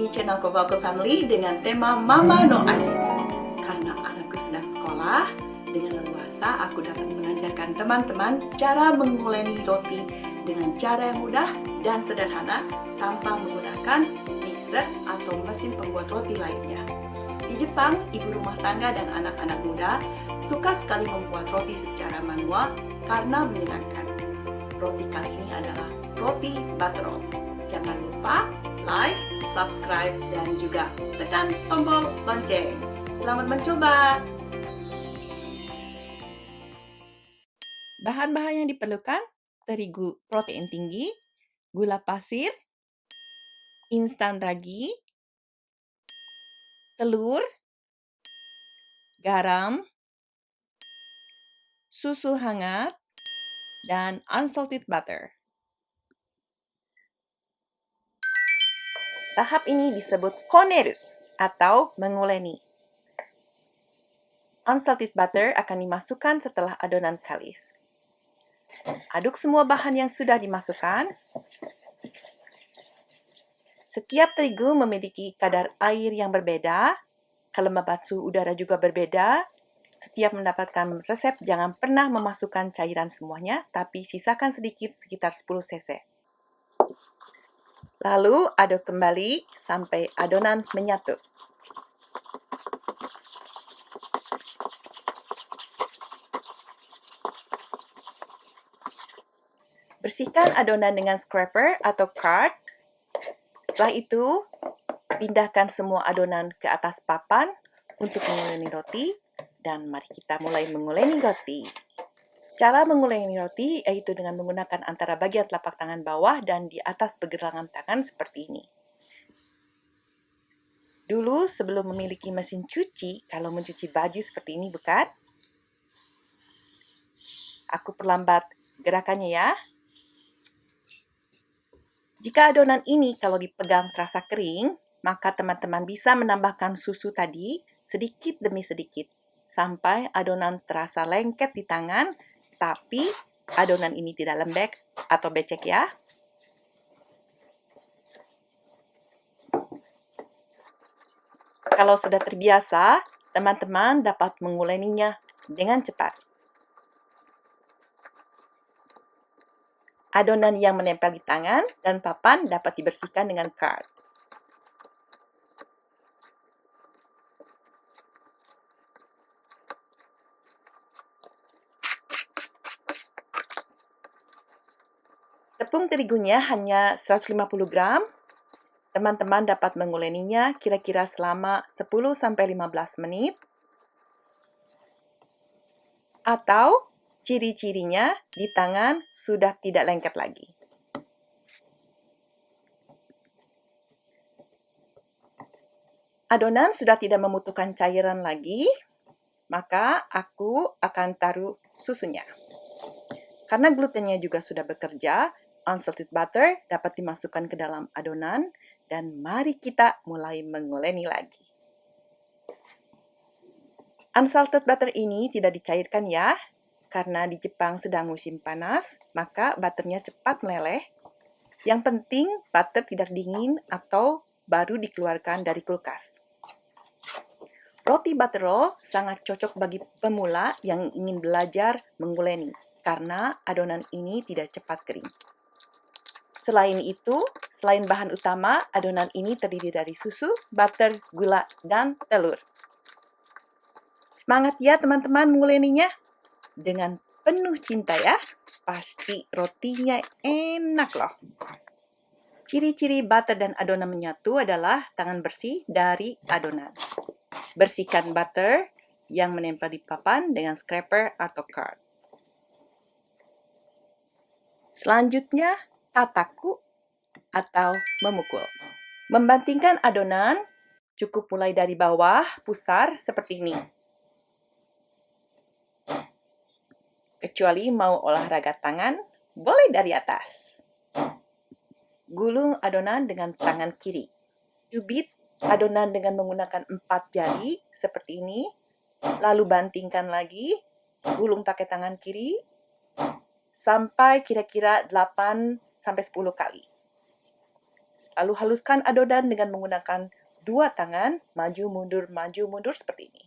di channel Kovalko Family dengan tema Mama No Adik. Karena anakku sedang sekolah, dengan leluasa aku dapat mengajarkan teman-teman cara menguleni roti dengan cara yang mudah dan sederhana tanpa menggunakan mixer atau mesin pembuat roti lainnya. Di Jepang, ibu rumah tangga dan anak-anak muda suka sekali membuat roti secara manual karena menyenangkan. Roti kali ini adalah roti butter roll. Jangan lupa like, subscribe, dan juga tekan tombol lonceng. Selamat mencoba! Bahan-bahan yang diperlukan: terigu protein tinggi, gula pasir, instan ragi, telur, garam, susu hangat, dan unsalted butter. Tahap ini disebut koneru atau menguleni. Unsalted butter akan dimasukkan setelah adonan kalis. Aduk semua bahan yang sudah dimasukkan. Setiap terigu memiliki kadar air yang berbeda. Kelembaban suhu udara juga berbeda. Setiap mendapatkan resep, jangan pernah memasukkan cairan semuanya, tapi sisakan sedikit, sekitar 10 cc. Lalu aduk kembali sampai adonan menyatu. Bersihkan adonan dengan scraper atau card. Setelah itu, pindahkan semua adonan ke atas papan untuk menguleni roti. Dan mari kita mulai menguleni roti. Cara menguleni roti yaitu dengan menggunakan antara bagian telapak tangan bawah dan di atas pergelangan tangan seperti ini. Dulu sebelum memiliki mesin cuci, kalau mencuci baju seperti ini bukan? Aku perlambat gerakannya ya. Jika adonan ini kalau dipegang terasa kering, maka teman-teman bisa menambahkan susu tadi sedikit demi sedikit sampai adonan terasa lengket di tangan, tapi adonan ini tidak lembek atau becek ya. Kalau sudah terbiasa, teman-teman dapat menguleninya dengan cepat. Adonan yang menempel di tangan dan papan dapat dibersihkan dengan card. Tepung terigunya hanya 150 gram. Teman-teman dapat menguleninya kira-kira selama 10-15 menit. Atau ciri-cirinya di tangan sudah tidak lengket lagi. Adonan sudah tidak membutuhkan cairan lagi, maka aku akan taruh susunya. Karena glutennya juga sudah bekerja, unsalted butter dapat dimasukkan ke dalam adonan dan mari kita mulai menguleni lagi. Unsalted butter ini tidak dicairkan ya, karena di Jepang sedang musim panas, maka butternya cepat meleleh. Yang penting butter tidak dingin atau baru dikeluarkan dari kulkas. Roti butter roll sangat cocok bagi pemula yang ingin belajar menguleni, karena adonan ini tidak cepat kering. Selain itu, selain bahan utama, adonan ini terdiri dari susu, butter, gula, dan telur. Semangat ya teman-teman menguleninya. Dengan penuh cinta ya, pasti rotinya enak loh. Ciri-ciri butter dan adonan menyatu adalah tangan bersih dari adonan. Bersihkan butter yang menempel di papan dengan scraper atau card. Selanjutnya, tataku atau memukul. Membantingkan adonan, cukup mulai dari bawah, pusar seperti ini. Kecuali mau olahraga tangan, boleh dari atas. Gulung adonan dengan tangan kiri. Cubit adonan dengan menggunakan 4 jari seperti ini. Lalu bantingkan lagi, gulung pakai tangan kiri sampai kira-kira 8-10 kali. Lalu haluskan adonan dengan menggunakan dua tangan, maju mundur seperti ini.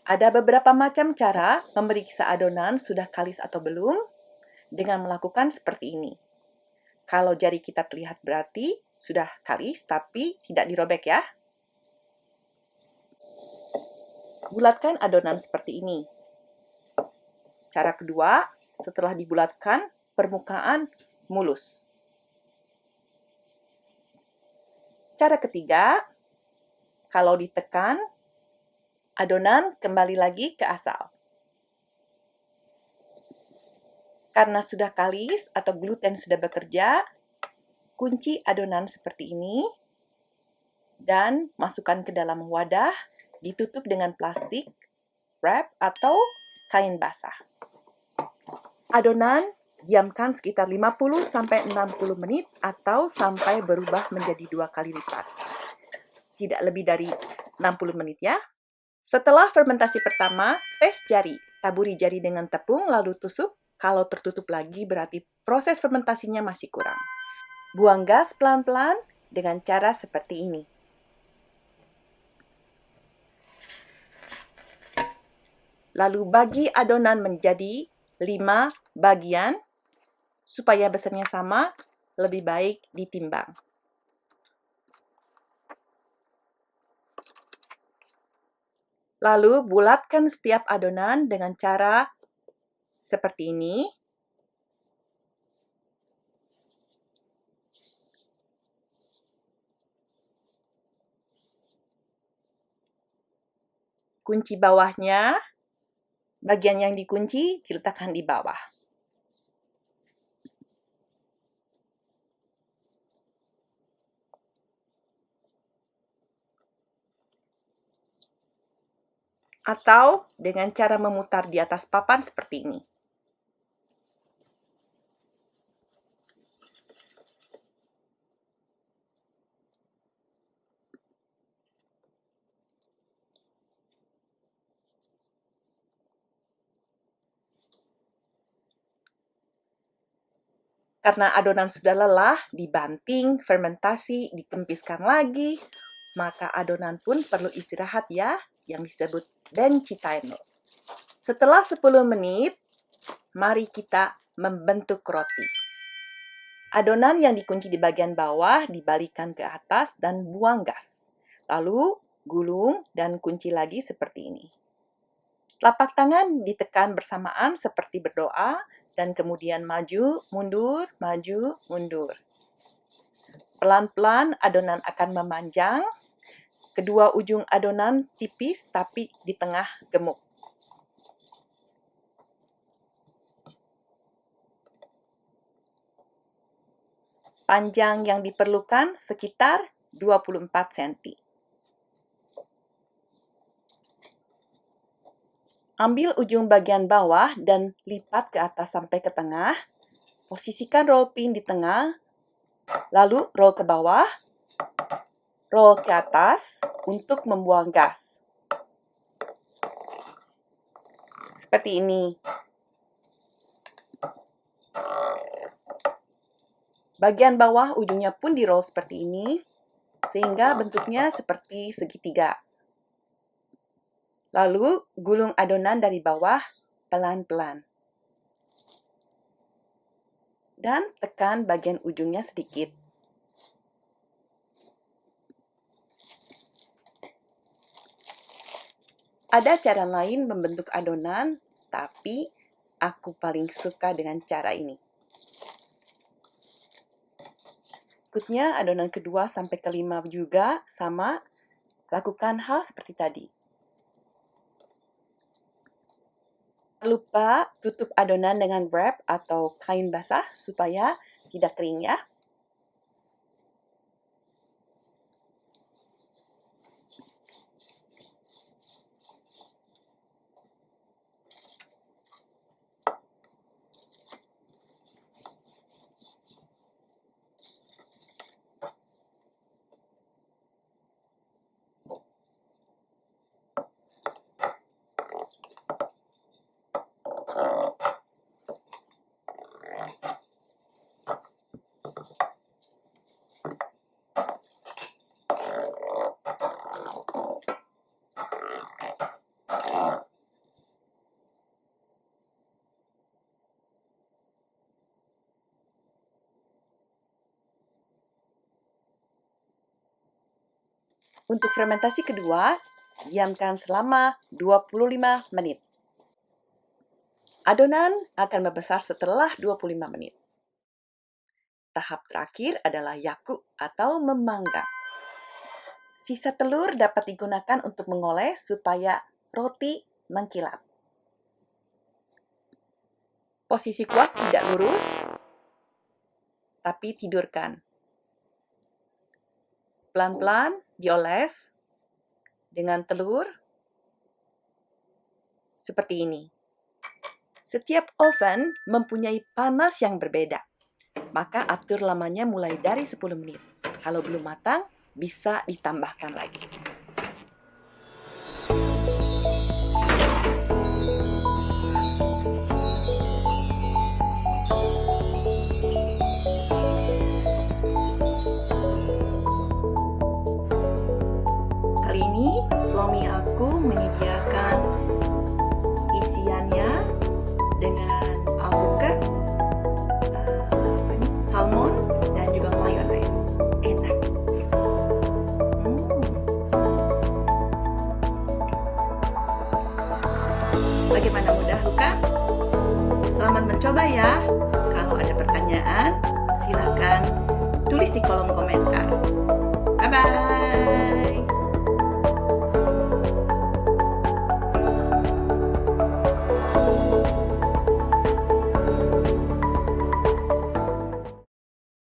Ada beberapa macam cara memeriksa adonan sudah kalis atau belum dengan melakukan seperti ini. Kalau jari kita terlihat berarti sudah kalis tapi tidak dirobek ya. Bulatkan adonan seperti ini. Cara kedua, setelah dibulatkan, permukaan mulus. Cara ketiga, kalau ditekan, adonan kembali lagi ke asal. Karena sudah kalis atau gluten sudah bekerja, kunci adonan seperti ini dan masukkan ke dalam wadah, ditutup dengan plastik, wrap, atau kain basah. Adonan diamkan sekitar 50-60 menit atau sampai berubah menjadi 2 kali lipat. Tidak lebih dari 60 menit ya. Setelah fermentasi pertama, tes jari. Taburi jari dengan tepung lalu tusuk. Kalau tertutup lagi berarti proses fermentasinya masih kurang. Buang gas pelan-pelan dengan cara seperti ini. Lalu bagi adonan menjadi 5 bagian. Supaya besarnya sama, lebih baik ditimbang. Lalu bulatkan setiap adonan dengan cara seperti ini. Kunci bawahnya, bagian yang dikunci diletakkan di bawah. Atau dengan cara memutar di atas papan seperti ini. Karena adonan sudah lelah, dibanting, fermentasi, dikempiskan lagi, maka adonan pun perlu istirahat ya, yang disebut benchi timer. Setelah 10 menit, mari kita membentuk roti. Adonan yang dikunci di bagian bawah dibalikan ke atas dan buang gas. Lalu gulung dan kunci lagi seperti ini. Telapak tangan ditekan bersamaan seperti berdoa dan kemudian maju, mundur, maju, mundur. Pelan-pelan adonan akan memanjang. Kedua ujung adonan tipis tapi di tengah gemuk. Panjang yang diperlukan sekitar 24 cm. Ambil ujung bagian bawah dan lipat ke atas sampai ke tengah. Posisikan roll pin di tengah, lalu roll ke bawah, roll ke atas untuk membuang gas. Seperti ini. Bagian bawah ujungnya pun di-roll seperti ini, sehingga bentuknya seperti segitiga. Lalu, gulung adonan dari bawah pelan-pelan. Dan tekan bagian ujungnya sedikit. Ada cara lain membentuk adonan, tapi aku paling suka dengan cara ini. Berikutnya, adonan kedua sampai kelima juga sama. Lakukan hal seperti tadi. Jangan lupa tutup adonan dengan wrap atau kain basah supaya tidak kering ya. Untuk fermentasi kedua, diamkan selama 25 menit. Adonan akan membesar setelah 25 menit. Tahap terakhir adalah yakuk atau memanggang. Sisa telur dapat digunakan untuk mengoles supaya roti mengkilap. Posisi kuas tidak lurus, tapi tidurkan. Pelan-pelan dioles dengan telur seperti ini. Setiap oven mempunyai panas yang berbeda, maka atur lamanya mulai dari 10 menit. Kalau belum matang, bisa ditambahkan lagi. Kali ini suami aku menyediakan isiannya dengan alpukat, salmon, dan juga mayones. Enak. Bagaimana, mudah bukan? Selamat mencoba ya. Kalau ada pertanyaan, silakan tulis di kolom komentar.